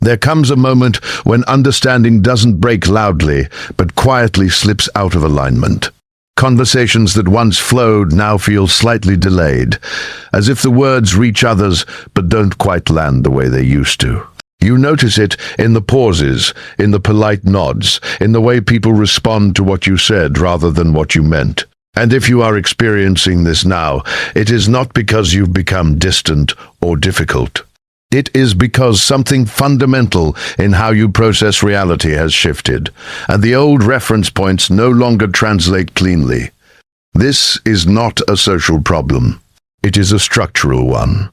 There comes a moment when understanding doesn't break loudly, but quietly slips out of alignment. Conversations that once flowed now feel slightly delayed, as if the words reach others but don't quite land the way they used to. You notice it in the pauses, in the polite nods, in the way people respond to what you said rather than what you meant. And if you are experiencing this now, it is not because you've become distant or difficult. It is because something fundamental in how you process reality has shifted, and the old reference points no longer translate cleanly. This is not a social problem. It is a structural one.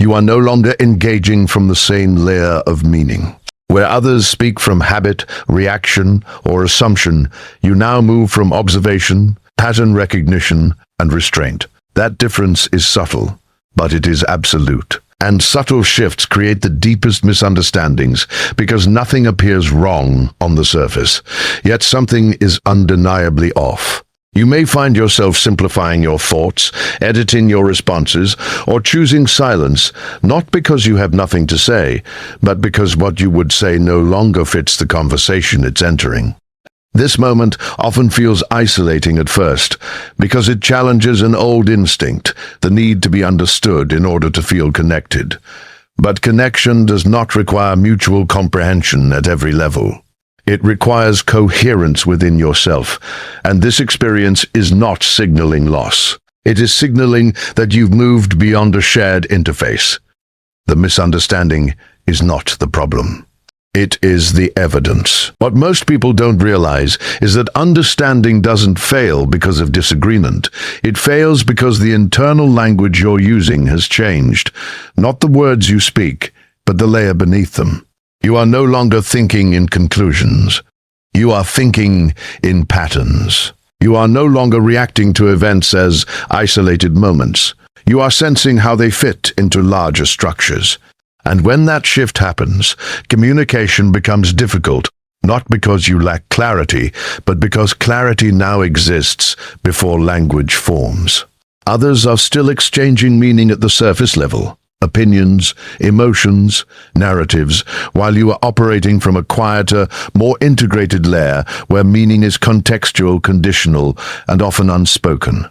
You are no longer engaging from the same layer of meaning. Where others speak from habit, reaction, or assumption, you now move from observation, pattern recognition, and restraint. That difference is subtle, but it is absolute. And subtle shifts create the deepest misunderstandings because nothing appears wrong on the surface, yet something is undeniably off. You may find yourself simplifying your thoughts, editing your responses, or choosing silence, not because you have nothing to say, but because what you would say no longer fits the conversation it's entering. This moment often feels isolating at first, because it challenges an old instinct, the need to be understood in order to feel connected. But connection does not require mutual comprehension at every level. It requires coherence within yourself, and this experience is not signaling loss. It is signaling that you've moved beyond a shared interface. The misunderstanding is not the problem. It is the evidence. What most people don't realize is that understanding doesn't fail because of disagreement. It fails because the internal language you're using has changed. Not the words you speak, but the layer beneath them. You are no longer thinking in conclusions. You are thinking in patterns. You are no longer reacting to events as isolated moments. You are sensing how they fit into larger structures. And when that shift happens, communication becomes difficult, not because you lack clarity, but because clarity now exists before language forms. Others are still exchanging meaning at the surface level, opinions, emotions, narratives, while you are operating from a quieter, more integrated layer where meaning is contextual, conditional, and often unspoken.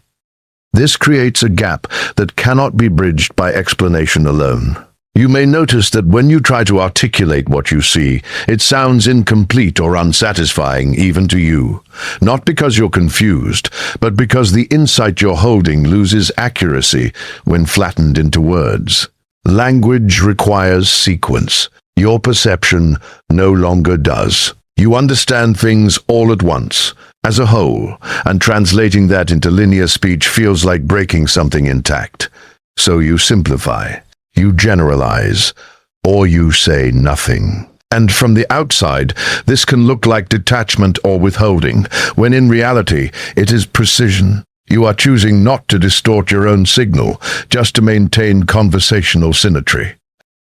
This creates a gap that cannot be bridged by explanation alone. You may notice that when you try to articulate what you see, it sounds incomplete or unsatisfying even to you. Not because you're confused, but because the insight you're holding loses accuracy when flattened into words. Language requires sequence. Your perception no longer does. You understand things all at once, as a whole, and translating that into linear speech feels like breaking something intact. So you simplify. You generalize, or you say nothing. And from the outside, this can look like detachment or withholding, when in reality, it is precision. You are choosing not to distort your own signal, just to maintain conversational symmetry.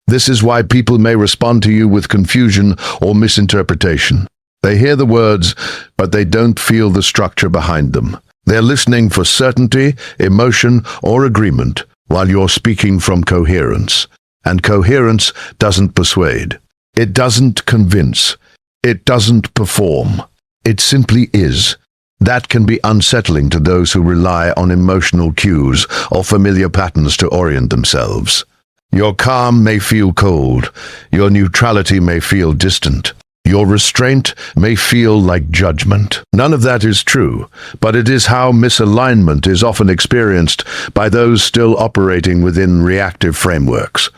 This is why people may respond to you with confusion or misinterpretation. They hear the words, but they don't feel the structure behind them. They're listening for certainty, emotion, or agreement, while you're speaking from coherence. And coherence doesn't persuade. It doesn't convince. It doesn't perform. It simply is. That can be unsettling to those who rely on emotional cues or familiar patterns to orient themselves. Your calm may feel cold. Your neutrality may feel distant. Your restraint may feel like judgment. None of that is true, but it is how misalignment is often experienced by those still operating within reactive frameworks.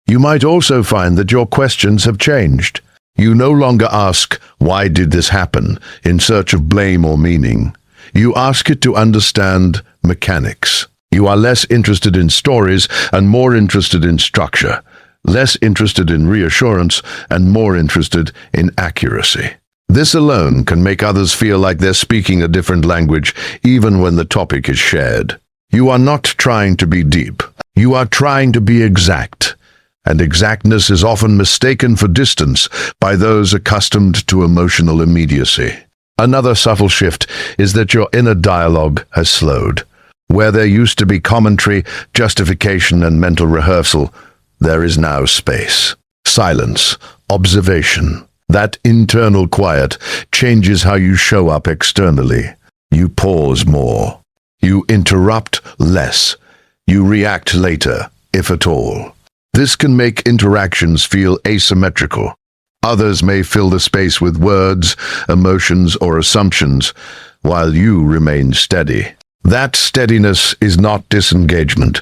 You might also find that your questions have changed. You no longer ask, "Why did this happen?" in search of blame or meaning. You ask it to understand mechanics. You are less interested in stories and more interested in structure. Less interested in reassurance and more interested in accuracy. This alone can make others feel like they're speaking a different language, even when the topic is shared. You are not trying to be deep. You are trying to be exact. And exactness is often mistaken for distance by those accustomed to emotional immediacy. Another subtle shift is that your inner dialogue has slowed. Where there used to be commentary, justification, and mental rehearsal, there is now space. Silence, Observation. That internal quiet changes how you show up externally. You pause more. You interrupt less. You react later, if at all. This can make interactions feel asymmetrical. Others may fill the space with words, emotions, or assumptions, while you remain steady. That steadiness is not disengagement.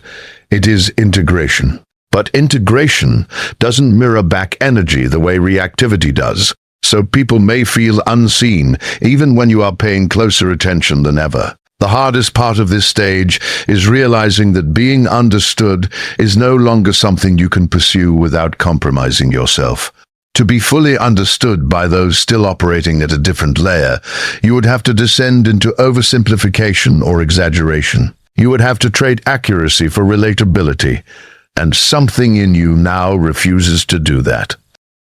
It is integration. But integration doesn't mirror back energy the way reactivity does, so people may feel unseen even when you are paying closer attention than ever. The hardest part of this stage is realizing that being understood is no longer something you can pursue without compromising yourself. To be fully understood by those still operating at a different layer, you would have to descend into oversimplification or exaggeration. You would have to trade accuracy for relatability, and something in you now refuses to do that.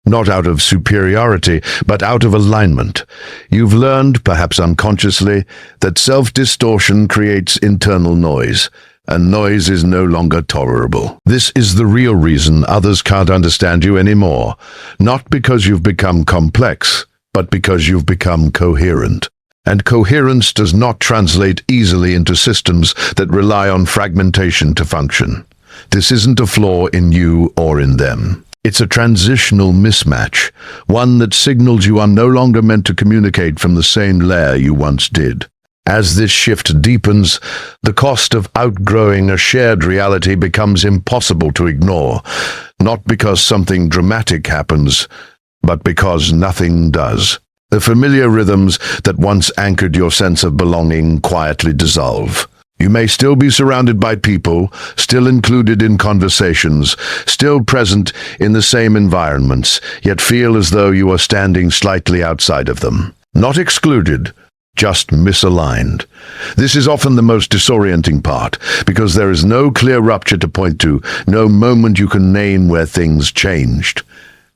Not out of superiority, but out of alignment. You've learned, perhaps unconsciously, that self-distortion creates internal noise, and noise is no longer tolerable. This is the real reason others can't understand you anymore, not because you've become complex, but because you've become coherent. And coherence does not translate easily into systems that rely on fragmentation to function. This isn't a flaw in you or in them. It's a transitional mismatch, one that signals you are no longer meant to communicate from the same layer you once did. As this shift deepens, the cost of outgrowing a shared reality becomes impossible to ignore, not because something dramatic happens, but because nothing does. The familiar rhythms that once anchored your sense of belonging quietly dissolve. You may still be surrounded by people, still included in conversations, still present in the same environments, yet feel as though you are standing slightly outside of them. Not excluded, just misaligned. This is often the most disorienting part, because there is no clear rupture to point to, no moment you can name where things changed.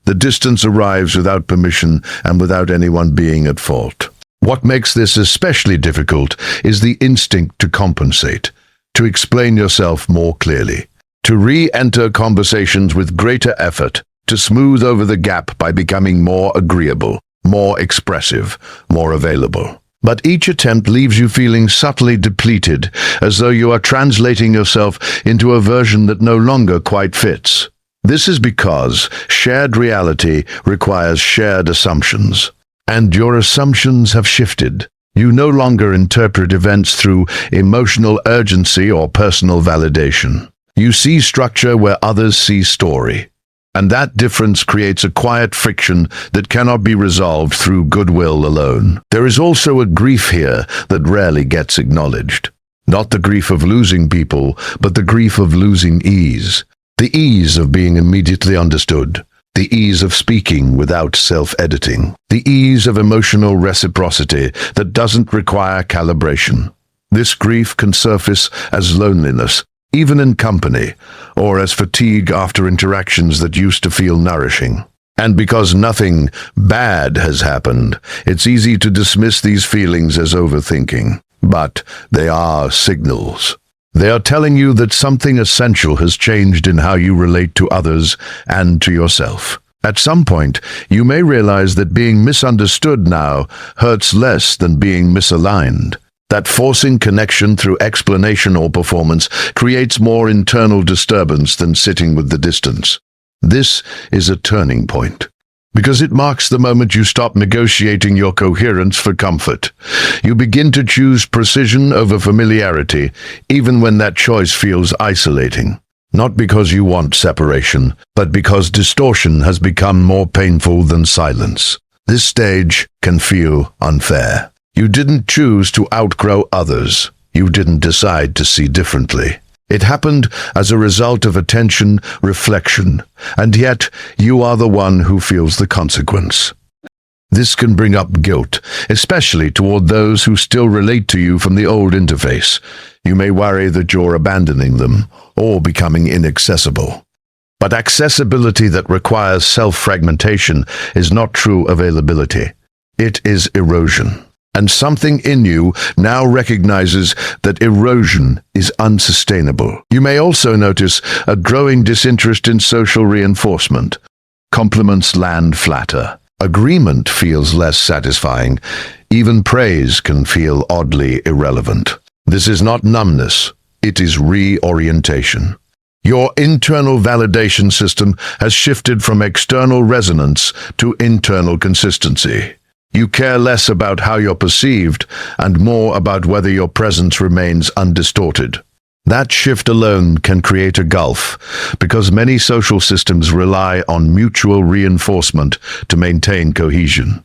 The distance arrives without permission and without anyone being at fault. What makes this especially difficult is the instinct to compensate, to explain yourself more clearly, to re-enter conversations with greater effort, to smooth over the gap by becoming more agreeable, more expressive, more available. But each attempt leaves you feeling subtly depleted, as though you are translating yourself into a version that no longer quite fits. This is because shared reality requires shared assumptions. And your assumptions have shifted. You no longer interpret events through emotional urgency or personal validation. You see structure where others see story. And that difference creates a quiet friction that cannot be resolved through goodwill alone. There is also a grief here that rarely gets acknowledged. Not the grief of losing people, but the grief of losing ease. The ease of being immediately understood. The ease of speaking without self-editing. The ease of emotional reciprocity that doesn't require calibration. This grief can surface as loneliness, even in company, or as fatigue after interactions that used to feel nourishing. And because nothing bad has happened, it's easy to dismiss these feelings as overthinking. But they are signals. They are telling you that something essential has changed in how you relate to others and to yourself. At some point, you may realize that being misunderstood now hurts less than being misaligned. That forcing connection through explanation or performance creates more internal disturbance than sitting with the distance. This is a turning point, because it marks the moment you stop negotiating your coherence for comfort. You begin to choose precision over familiarity, even when that choice feels isolating. Not because you want separation, but because distortion has become more painful than silence. This stage can feel unfair. You didn't choose to outgrow others. You didn't decide to see differently. It happened as a result of attention, reflection, and yet you are the one who feels the consequence. This can bring up guilt, especially toward those who still relate to you from the old interface. You may worry that you're abandoning them or becoming inaccessible. But accessibility that requires self-fragmentation is not true availability. It is erosion. And something in you now recognizes that erosion is unsustainable. You may also notice a growing disinterest in social reinforcement. Compliments land flatter. Agreement feels less satisfying. Even praise can feel oddly irrelevant. This is not numbness. It is reorientation. Your internal validation system has shifted from external resonance to internal consistency. You care less about how you're perceived and more about whether your presence remains undistorted. That shift alone can create a gulf, because many social systems rely on mutual reinforcement to maintain cohesion.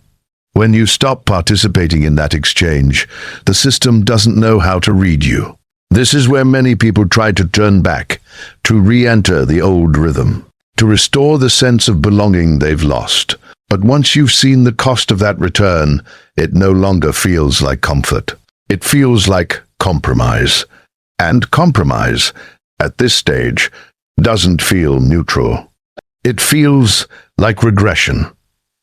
When you stop participating in that exchange, the system doesn't know how to read you. This is where many people try to turn back, to re-enter the old rhythm, to restore the sense of belonging they've lost. But once you've seen the cost of that return, it no longer feels like comfort. It feels like compromise. And compromise, at this stage, doesn't feel neutral. It feels like regression.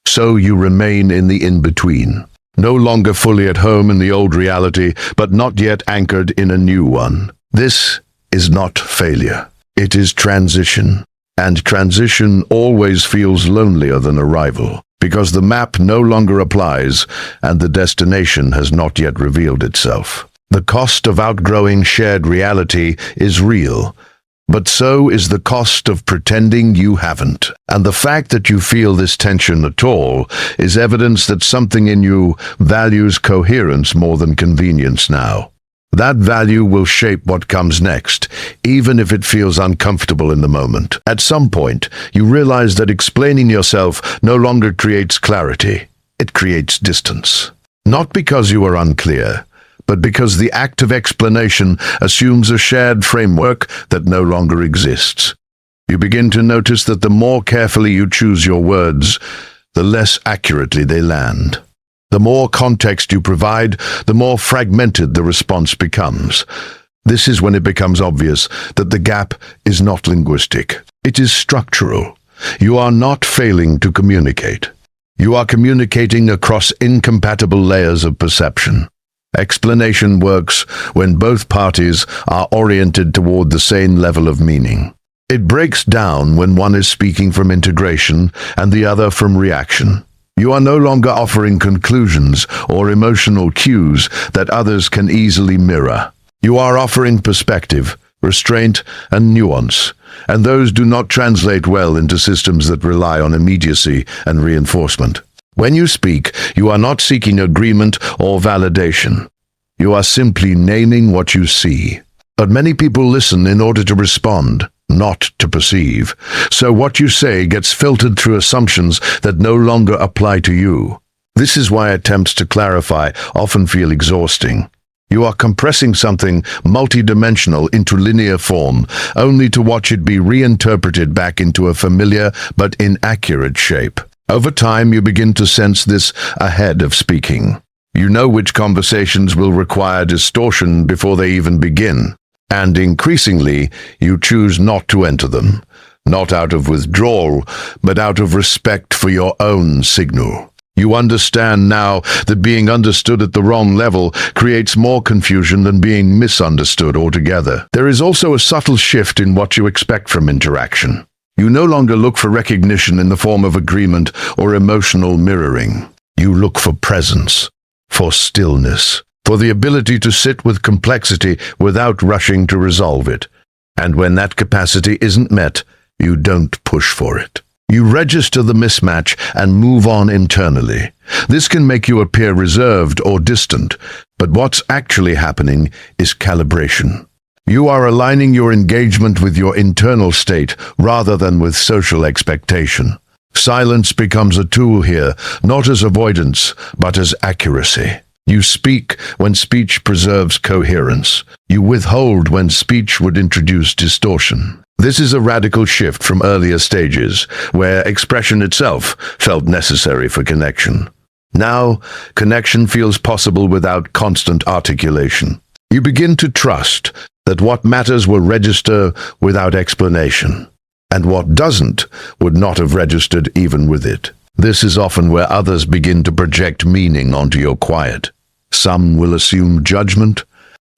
So you remain in the in-between, no longer fully at home in the old reality, but not yet anchored in a new one. This is not failure. It is transition. And transition always feels lonelier than arrival, because the map no longer applies and the destination has not yet revealed itself. The cost of outgrowing shared reality is real, but so is the cost of pretending you haven't. And the fact that you feel this tension at all is evidence that something in you values coherence more than convenience now. That value will shape what comes next, even if it feels uncomfortable in the moment. At some point, you realize that explaining yourself no longer creates clarity. It creates distance. Not because you are unclear, but because the act of explanation assumes a shared framework that no longer exists. You begin to notice that the more carefully you choose your words, the less accurately they land. The more context you provide, the more fragmented the response becomes. This is when it becomes obvious that the gap is not linguistic. It is structural. You are not failing to communicate. You are communicating across incompatible layers of perception. Explanation works when both parties are oriented toward the same level of meaning. It breaks down when one is speaking from integration and the other from reaction. You are no longer offering conclusions or emotional cues that others can easily mirror. You are offering perspective, restraint, and nuance, and those do not translate well into systems that rely on immediacy and reinforcement. When you speak, you are not seeking agreement or validation. You are simply naming what you see. But many people listen in order to respond, not to perceive. So what you say gets filtered through assumptions that no longer apply to you. This is why attempts to clarify often feel exhausting. You are compressing something multidimensional into linear form, only to watch it be reinterpreted back into a familiar but inaccurate shape. Over time, you begin to sense this ahead of speaking. You know which conversations will require distortion before they even begin. And increasingly, you choose not to enter them, not out of withdrawal, but out of respect for your own signal. You understand now that being understood at the wrong level creates more confusion than being misunderstood altogether. There is also a subtle shift in what you expect from interaction. You no longer look for recognition in the form of agreement or emotional mirroring. You look for presence, for stillness, for the ability to sit with complexity without rushing to resolve it. And when that capacity isn't met, you don't push for it. You register the mismatch and move on internally. This can make you appear reserved or distant, but what's actually happening is calibration. You are aligning your engagement with your internal state rather than with social expectation. Silence becomes a tool here, not as avoidance, but as accuracy. You speak when speech preserves coherence. You withhold when speech would introduce distortion. This is a radical shift from earlier stages, where expression itself felt necessary for connection. Now, connection feels possible without constant articulation. You begin to trust that what matters will register without explanation, and what doesn't would not have registered even with it. This is often where others begin to project meaning onto your quiet. Some will assume judgment,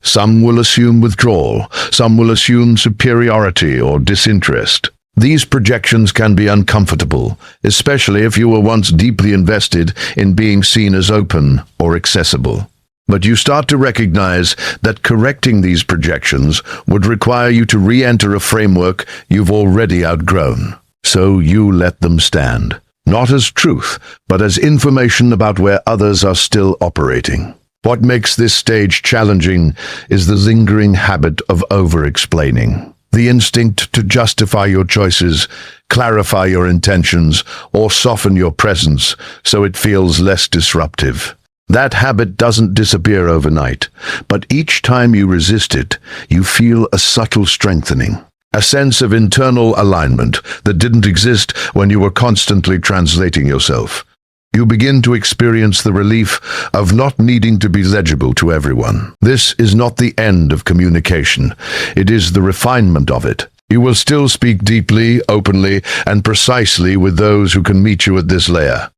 some will assume withdrawal, some will assume superiority or disinterest. These projections can be uncomfortable, especially if you were once deeply invested in being seen as open or accessible. But you start to recognize that correcting these projections would require you to re-enter a framework you've already outgrown. So you let them stand, not as truth, but as information about where others are still operating. What makes this stage challenging is the lingering habit of over-explaining. The instinct to justify your choices, clarify your intentions, or soften your presence so it feels less disruptive. That habit doesn't disappear overnight, but each time you resist it, you feel a subtle strengthening, a sense of internal alignment that didn't exist when you were constantly translating yourself. You begin to experience the relief of not needing to be legible to everyone. This is not the end of communication. It is the refinement of it. You will still speak deeply, openly, and precisely with those who can meet you at this layer.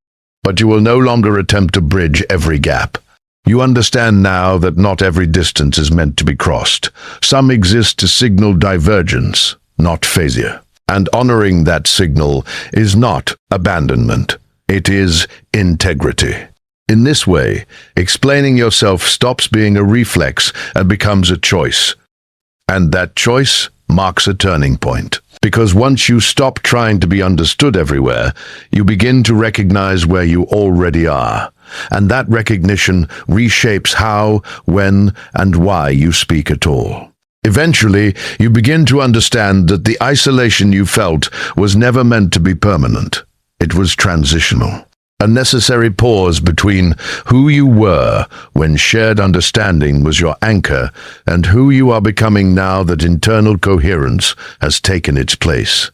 But you will no longer attempt to bridge every gap. You understand now that not every distance is meant to be crossed. Some exist to signal divergence, not failure. And honoring that signal is not abandonment. It is integrity. In this way, explaining yourself stops being a reflex and becomes a choice. And that choice marks a turning point. Because once you stop trying to be understood everywhere, you begin to recognize where you already are. And that recognition reshapes how, when, and why you speak at all. Eventually, you begin to understand that the isolation you felt was never meant to be permanent. It was transitional, a necessary pause between who you were when shared understanding was your anchor and who you are becoming now that internal coherence has taken its place.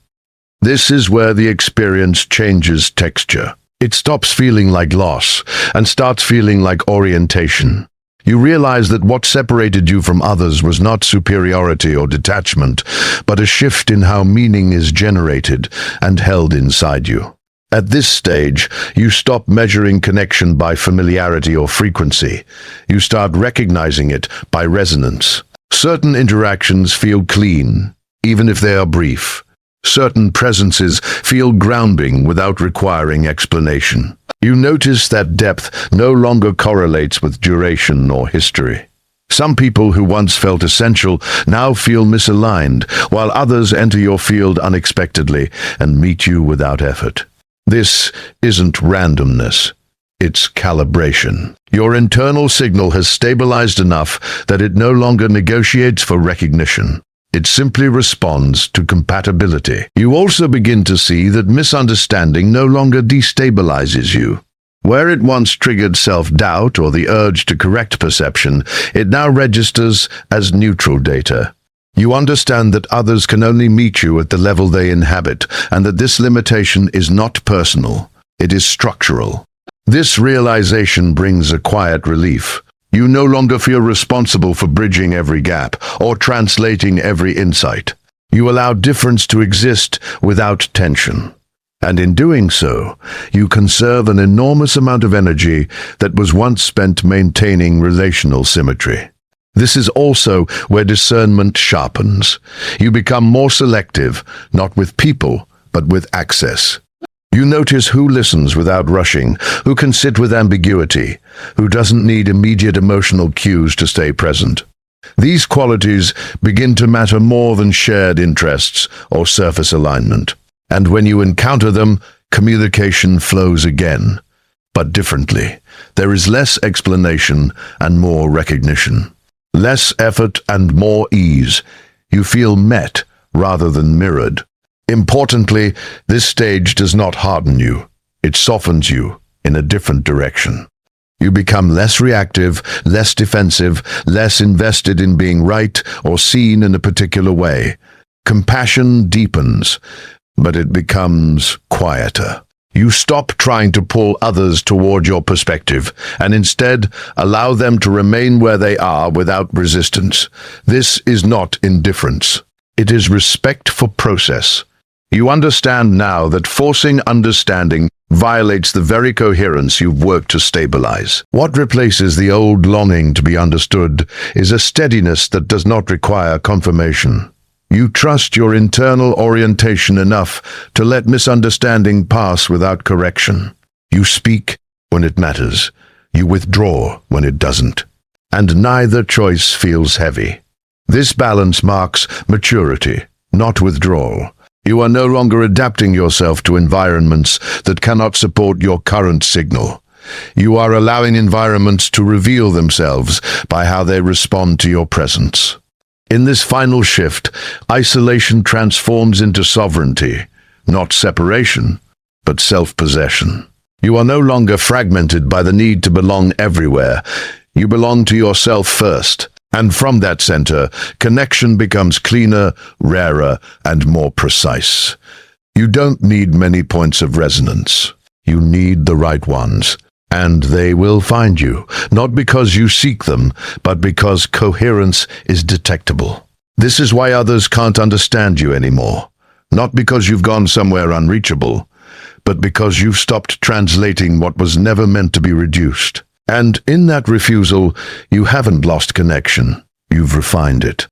This is where the experience changes texture. It stops feeling like loss and starts feeling like orientation. You realize that what separated you from others was not superiority or detachment, but a shift in how meaning is generated and held inside you. At this stage, you stop measuring connection by familiarity or frequency. You start recognizing it by resonance. Certain interactions feel clean, even if they are brief. Certain presences feel grounding without requiring explanation. You notice that depth no longer correlates with duration or history. Some people who once felt essential now feel misaligned, while others enter your field unexpectedly and meet you without effort. This isn't randomness, it's calibration. Your internal signal has stabilized enough that it no longer negotiates for recognition. It simply responds to compatibility. You also begin to see that misunderstanding no longer destabilizes you. Where it once triggered self-doubt or the urge to correct perception, it now registers as neutral data. You understand that others can only meet you at the level they inhabit, and that this limitation is not personal, it is structural. This realization brings a quiet relief. You no longer feel responsible for bridging every gap or translating every insight. You allow difference to exist without tension. And in doing so, you conserve an enormous amount of energy that was once spent maintaining relational symmetry. This is also where discernment sharpens. You become more selective, not with people, but with access. You notice who listens without rushing, who can sit with ambiguity, who doesn't need immediate emotional cues to stay present. These qualities begin to matter more than shared interests or surface alignment. And when you encounter them, communication flows again, but differently. There is less explanation and more recognition. Less effort and more ease. You feel met rather than mirrored. Importantly, this stage does not harden you. It softens you in a different direction. You become less reactive, less defensive, less invested in being right or seen in a particular way. Compassion deepens, but it becomes quieter. You stop trying to pull others toward your perspective and instead allow them to remain where they are without resistance. This is not indifference. It is respect for process. You understand now that forcing understanding violates the very coherence you've worked to stabilize. What replaces the old longing to be understood is a steadiness that does not require confirmation. You trust your internal orientation enough to let misunderstanding pass without correction. You speak when it matters. You withdraw when it doesn't. And neither choice feels heavy. This balance marks maturity, not withdrawal. You are no longer adapting yourself to environments that cannot support your current signal. You are allowing environments to reveal themselves by how they respond to your presence. In this final shift, isolation transforms into sovereignty, not separation, but self-possession. You are no longer fragmented by the need to belong everywhere. You belong to yourself first, and from that center, connection becomes cleaner, rarer, and more precise. You don't need many points of resonance. You need the right ones. And they will find you, not because you seek them, but because coherence is detectable. This is why others can't understand you anymore. Not because you've gone somewhere unreachable, but because you've stopped translating what was never meant to be reduced. And in that refusal, you haven't lost connection. You've refined it.